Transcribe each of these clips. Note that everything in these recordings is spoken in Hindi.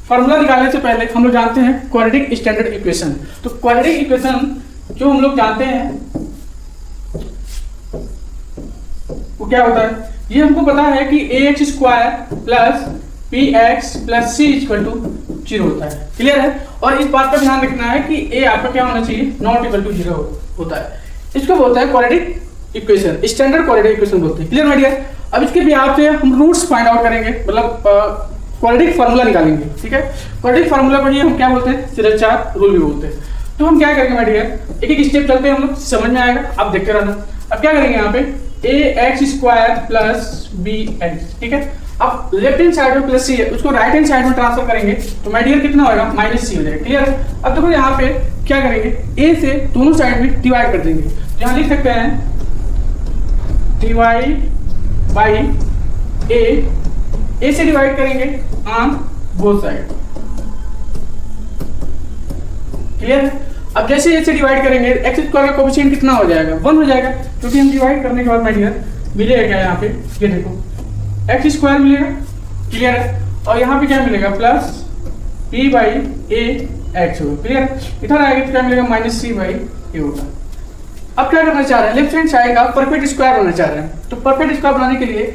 फार्मूला निकालने से पहले हम लोग जानते हैं क्वाड्रेटिक स्टैंडर्ड इक्वेशन। तो क्वाड्रेटिक इक्वेशन जो हम लोग जानते हैं वो क्या होता है, ये हमको पता है कि ax square plus px plus c equal to 0 होता है। क्लियर है। और इस बात का ध्यान रखना है कि a आपका क्या होना चाहिए, नॉट इक्वल टू 0 होता है। इसको बोलता है quadratic equation, standard quadratic equation बोलते हैं। Clear my dear. अब इसके बिहाफ से हम रूट्स फाइंड आउट करेंगे, मतलब क्वाड्रेटिक फार्मूला निकालेंगे। ठीक है। क्वाड्रेटिक फार्मूला को ही हम क्या बोलते हैं, सिरचार रूल भी बोलते हैं। तो हम क्या करेंगे माय डियर, एक एक स्टेप चलते हैं हम लोग, समझ में आएगा, आप देखते रहना। अब क्या करेंगे यहाँ पे ax स्क्वायर प्लस bx। ठीक है। अब लेफ्ट हैंड साइड में प्लस सी है, उसको राइट हैंड साइड में ट्रांसफर करेंगे तो माय डियर कितना होगा, माइनस सी हो जाएगा। क्लियर है। अब देखो यहाँ पे क्या करेंगे, a से दोनों साइड में डिवाइड कर देंगे। तो यहाँ लिख सकते हैं डिवाइड बाई a से डिवाइड करेंगे ऑन बोथ साइड। क्लियर है। अब जैसे a से डिवाइड करेंगे x स्क्वायर का कोएफिशिएंट कितना हो जाएगा, 1 हो जाएगा, क्योंकि हम डिवाइड करने के बाद माय डियर मिलेगा क्या, यहाँ पे ये देखो x स्क्वायर मिलेगा। क्लियर है। और यहाँ पे क्या मिलेगा, plus b by A x होगा। क्लियर है। इधर आएगा तो क्या मिलेगा, माइनस सी बाई ए होगा। अब क्या करना चाह रहे हैं, लेफ्ट हैंड साइड का परफेक्ट स्क्वायर बनाना चाह रहे हैं। तो परफेक्ट स्क्वायर बनाने के लिए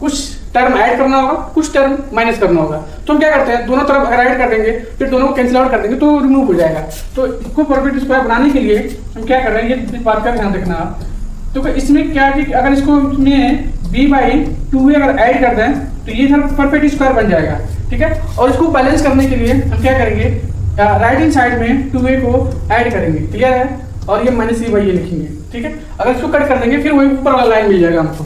कुछ टर्म ऐड करना होगा, कुछ टर्म माइनस करना होगा। तो हम क्या करते हैं, दोनों तरफ अगर ऐड कर देंगे फिर दोनों को कैंसिल आउट कर देंगे तो रिमूव हो जाएगा। तो इसको परफेक्ट स्क्वायर बनाने के लिए हम क्या कर रहे हैं, ये इस बात का ध्यान रखना आप। तो इसमें क्या कि अगर इसको में b बाई 2a अगर ऐड कर दें तो ये सर परफेक्ट स्क्वायर बन जाएगा। ठीक है। और इसको बैलेंस करने के लिए हम क्या करेंगे, राइट हैंड साइड में 2a को ऐड करेंगे। क्लियर है। और ये माइनस सी बाई ये लिखेंगे। ठीक है। अगर इसको कट कर देंगे फिर वही ऊपर वाला लाइन मिल जाएगा हमको।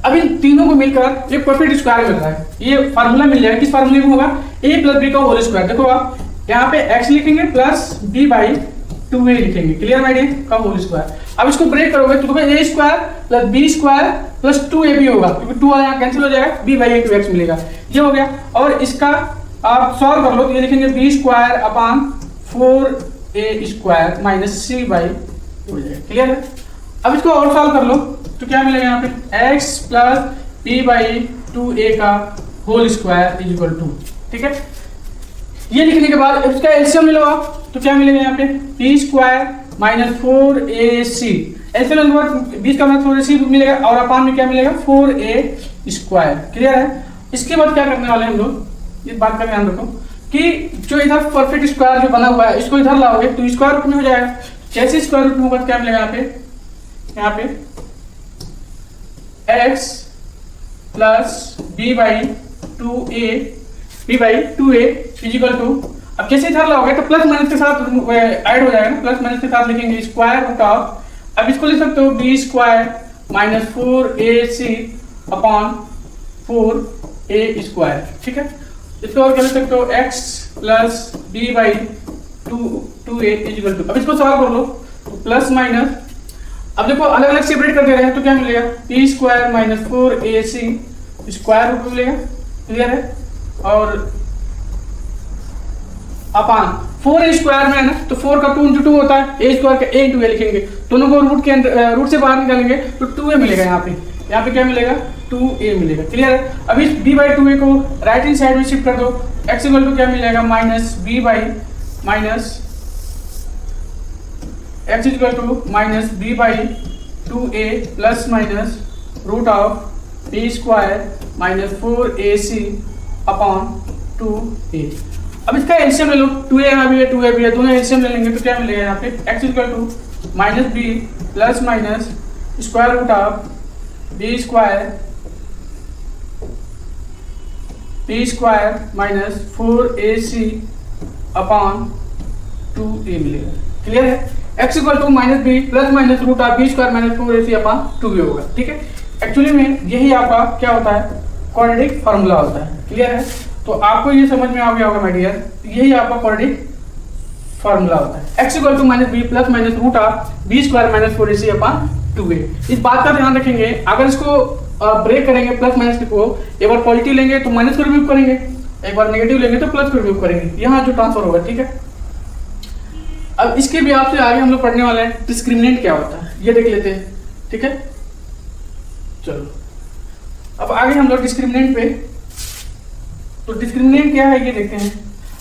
अब इन तीनों को मिलकर एक परफेक्ट स्क्वायर मिल रहा है। ये फार्मूला मिल जाएगा, किस फार्मूले में होगा, a प्लस b का होल स्क्वायर। देखो आप यहाँ पे x लिखेंगे प्लस b बाई 2a लिखेंगे। क्लियर माय डियर, का होल स्क्वायर। अब इसको ब्रेक करोगे तो a square plus b square plus 2ab होगा, क्योंकि 2 वाला यहाँ कैंसिल हो जाएगा, b बाई 2x मिलेगा। ये हो गया। और इसका आप सॉल्व कर लो तो ये लिखेंगे b square upon 4a square minus c by हो जाएगा। क्लियर है। अब इसको और सॉल्व कर लो तो क्या मिलेगा, यहाँ पे x plus b by 2a का whole square is equal to. ठीक है। ये लिखने के बाद इसका एलसीएम ले लो आप तो क्या मिलेगा, यहाँ पे b square minus 4ac। LCM के बाद 20 का माइनस 4ac मिलेगा और अपान में क्या मिलेगा, 4a स्क्वायर। क्लियर है। इसके बाद क्या करने वाले हम लोग, इस बात का ध्यान रखो कि जो इधर परफेक्ट स्क्वायर जो बना हुआ है इसको इधर लाओगे तो स्क्वायर रूट में हो जाएगा। जैसे स्क्वायर रूट में होगा क्या मिलेगा, यहाँ पे x plus b by 2a is equal to, अब जैसे इधर लाओगे तो प्लस माइनस के साथ ऐड हो जाएगा ना, प्लस माइनस के साथ लिखेंगे स्क्वायर रूट ऑफ, अब इसको लिख सकते हो b square minus 4ac upon 4a square. ठीक है। इसको और क्या लिख सकते हो, x plus b by 2a is equal to. अब इसको सॉल्व कर लो तो प्लस माइनस, अब देखो अलग अलग सेपरेट कर दे रहे हैं तो क्या मिलेगा, p square minus 4ac square root मिलेगा। क्लियर है। और अपान 4a स्क्वायर में है ना, तो 4 का 2 इंटू 2 होता है, a स्क्वायर का a इंटू a लिखेंगे, दोनों को रूट के रूट से बाहर निकालेंगे तो 2a मिलेगा। यहाँ पे क्या मिलेगा, 2a मिलेगा। क्लियर है। अभी b बाई 2a को राइट हैंड साइड में शिफ्ट कर दो, x इक्वल टू क्या मिल जाएगा, minus b by minus x equal to minus b by 2a plus minus root of b square minus 4ac upon 2a। अब इसका एलसीएम ले लो, 2a यहाँ भी है 2a भी है, दोनों एलसीएम ले लेंगे तो क्या मिलेगा, यहाँ पे x equal to minus b plus minus square root of b square minus 4ac upon 2a मिलेगा। क्लियर है। x equal to minus b plus minus root of b square minus 4ac upon 2a होगा। ठीक है। एक्चुअली में यही आपका क्या होता है, क्वाड्रेटिक फार्मूला होता है। क्लियर है। तो आपको ये समझ में आ गया होगा माय डियर, यही आपका क्वाड्रेटिक फार्मूला होता है। x equal to minus b plus minus root of b square minus 4ac upon 2a। इस बात का ध्यान रखेंगे, अगर इसको ब्रेक करेंगे प्लस माइनस को, एक बार पॉजिटिव लेंगे तो माइनस को रिमूव करेंगे, एक बार नेगेटिव लेंगे तो प्लस को रिमूव करेंगे, यहाँ जो ट्रांसफर होगा। ठीक है। अब इसके भी आपसे आगे हम लोग पढ़ने वाले हैं डिस्क्रिमिनेंट क्या होता है, ये देख लेते हैं। ठीक है। चलो अब आगे हम लोग डिस्क्रिमिनेंट पे तो डिस्क्रिमिनेंट क्या है ये देखते हैं।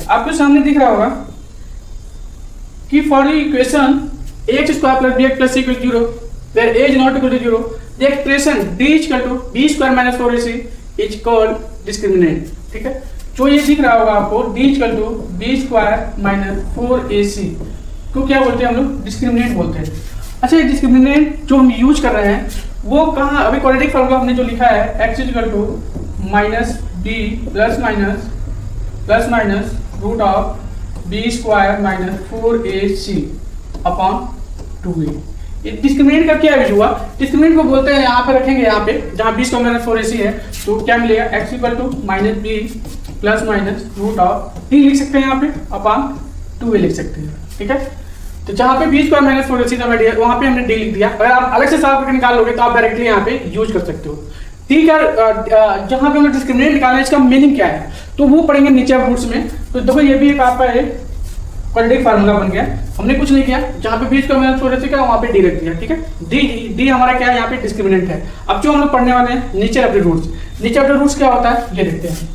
आपको सामने दिख रहा होगा कि for the equation ax square plus bx plus c equal 0 where a is not equal to 0 the expression d is equal to b square minus 4ac is called discriminant। ठीक है, जो ये दिख रहा होगा आपको d is equal to b square minus 4ac को क्या बोलते हैं हम लोग? डिस्क्रिमिनेंट बोलते हैं। अच्छा, ये डिस्क्रिमिनेंट जो हम यूज कर रहे हैं वो कहाँ? अभी क्वाड्रेटिक फॉर्मूला हमने जो लिखा है x is equal to minus b plus minus root of b square minus 4ac upon 2a। ये डिस्क्रिमिनेंट का क्या यूज हुआ? डिस्क्रिमिनेंट को बोलते हैं, यहाँ पे रखेंगे, यहाँ पे जहाँ b स्क्वायर माइनस 4ac है तो क्या मिलेगा? x equal to minus b plus minus root of d लिख सकते हैं यहाँ पे अपॉन 2a लिख सकते हैं। ठीक है, तो जहाँ पे b स्क्वायर माइनस 4ac था वैल्यू वहाँ पे हमने d लिख दिया। अगर आप अलग से सॉल्व करके निकाल लोगे तो आप डायरेक्टली यहाँ पे यूज कर सकते हो। ठीक है, जहाँ पे हम डिस्क्रिमिनेंट निकालना है इसका मीनिंग क्या है तो वो पढ़ेंगे नीचे आप रूट्स में। तो देखो ये भी एक आपका एक क्वाड्रेटिक फार्मूला बन गया। हमने कुछ नहीं किया, जहाँ पे बीच का मैंने छोटे से वहाँ पे डी रख दिया। ठीक है, डी हमारा क्या है? यहाँ पे डिस्क्रिमिनेंट है। अब जो हम लोग पढ़ने वाले हैं nature of the roots. Nature of the roots क्या होता है ये देखते हैं।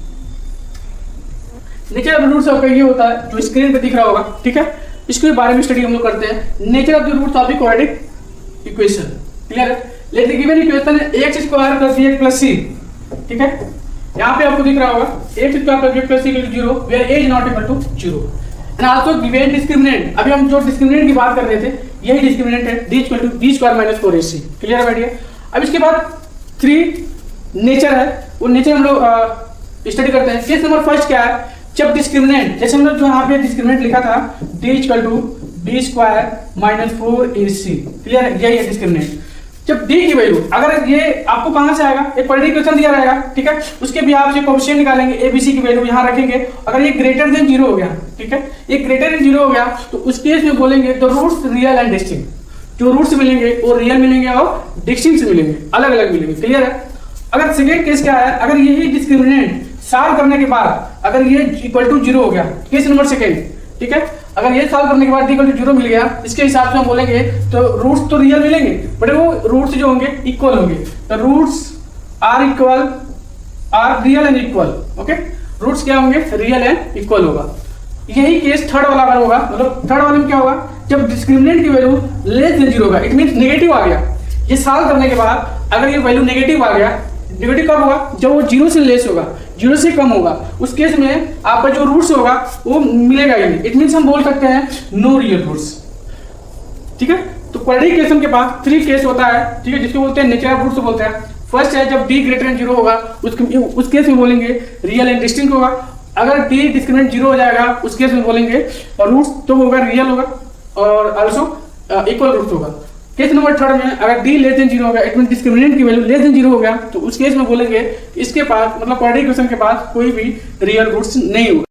नेचर ऑफ द रूट्स आपका ये होता है जो स्क्रीन पे दिख रहा होगा। ठीक है, इसके बारे में स्टडी हम लोग करते हैं। Nature of the roots of the quadratic equation. Clear है? Let the given equation x square plus bx plus c। ठीक है, यहाँ पे आपको दिख रहा होगा x square plus bx plus c equal to 0 where a is not equal to 0 and also given discriminant. अभी हम जो डिस्क्रिमिनेंट की बात कर रहे थे यही डिस्क्रिमिनेंट है, d equal to b square minus 4ac। Clear है बैठिए? अब इसके बाद 3 नेचर है, वो नेचर हम लोग स्टडी करते हैं। केस नंबर फर्स्ट क्या है? जब डिस्क्रिमिनेंट, जैसे हम लोग जो यहाँ पे डिस्क्रिमिनेंट लिखा था d equal to b square minus 4ac। Clear है? यही है डिस्क्रिमिनेंट। जब d की वैल्यू, अगर ये आपको कहां से आएगा? एक क्वाड्रेटिक इक्वेशन दिया रहेगा। ठीक है, उसके भी आप कोएफिशिएंट निकालेंगे, abc की वैल्यू यहां रखेंगे। अगर ये ग्रेटर देन 0 हो गया, ठीक है, ये ग्रेटर देन 0 हो गया तो उस केस में बोलेंगे the roots real and distinct. जो रूट्स मिलेंगे वो रियल मिलेंगे और डिस्टिंक्ट मिलेंगे, अलग अलग मिलेंगे। क्लियर है? अगर सेकेंड केस क्या है? अगर यही डिस्क्रिमिनेंट सॉल्व करने के बाद अगर ये इक्वल टू 0 हो गया, केस नंबर सेकेंड। ठीक है, अगर ये सॉल्व करने के बाद इक्वल टू 0 मिल गया, इसके हिसाब से हम बोलेंगे तो रूट्स तो रियल मिलेंगे बट वो रूट्स जो होंगे इक्वल होंगे। तो roots are equal, are real and equal. Okay, roots क्या होंगे? रियल एंड इक्वल होगा। यही केस थर्ड वाला अगर होगा, मतलब थर्ड वाले में क्या होगा? जब डिस्क्रिमिनेंट की वैल्यू लेस देन 0 होगा, इट मींस नेगेटिव आ गया। ये सॉल्व करने के बाद अगर ये वैल्यू नेगेटिव आ गया, नेगेटिव कब होगा? जब वो 0 से लेस होगा, 0 से कम होगा, उस केस में आपका जो रूट्स होगा वो मिलेगा ही नहीं। इट मींस हम बोल सकते हैं नो रियल रूट्स। ठीक है, तो क्वाड्रेटिक इक्वेशन के पास 3 केस होता है। ठीक है, जिसको बोलते हैं नेचर ऑफ रूट्स बोलते हैं। फर्स्ट है जब d ग्रेटर देन 0 होगा, उस केस में बोलेंगे रियल एंड डिस्टिंक्ट होगा। अगर d डिस्क्रिमिनेंट 0 हो जाएगा उस केस में बोलेंगे और रूट्स तो होगा रियल होगा और आल्सो इक्वल रूट्स होगा। केस नंबर थर्ड में अगर d लेस देन 0 होगा, इट मीन डिस्क्रिमिनेंट की वैल्यू लेस देन 0 हो गया, तो उस केस में बोलेंगे इसके पास, मतलब क्वाड्रेटिक इक्वेशन के पास कोई भी रियल रूट्स नहीं होगा।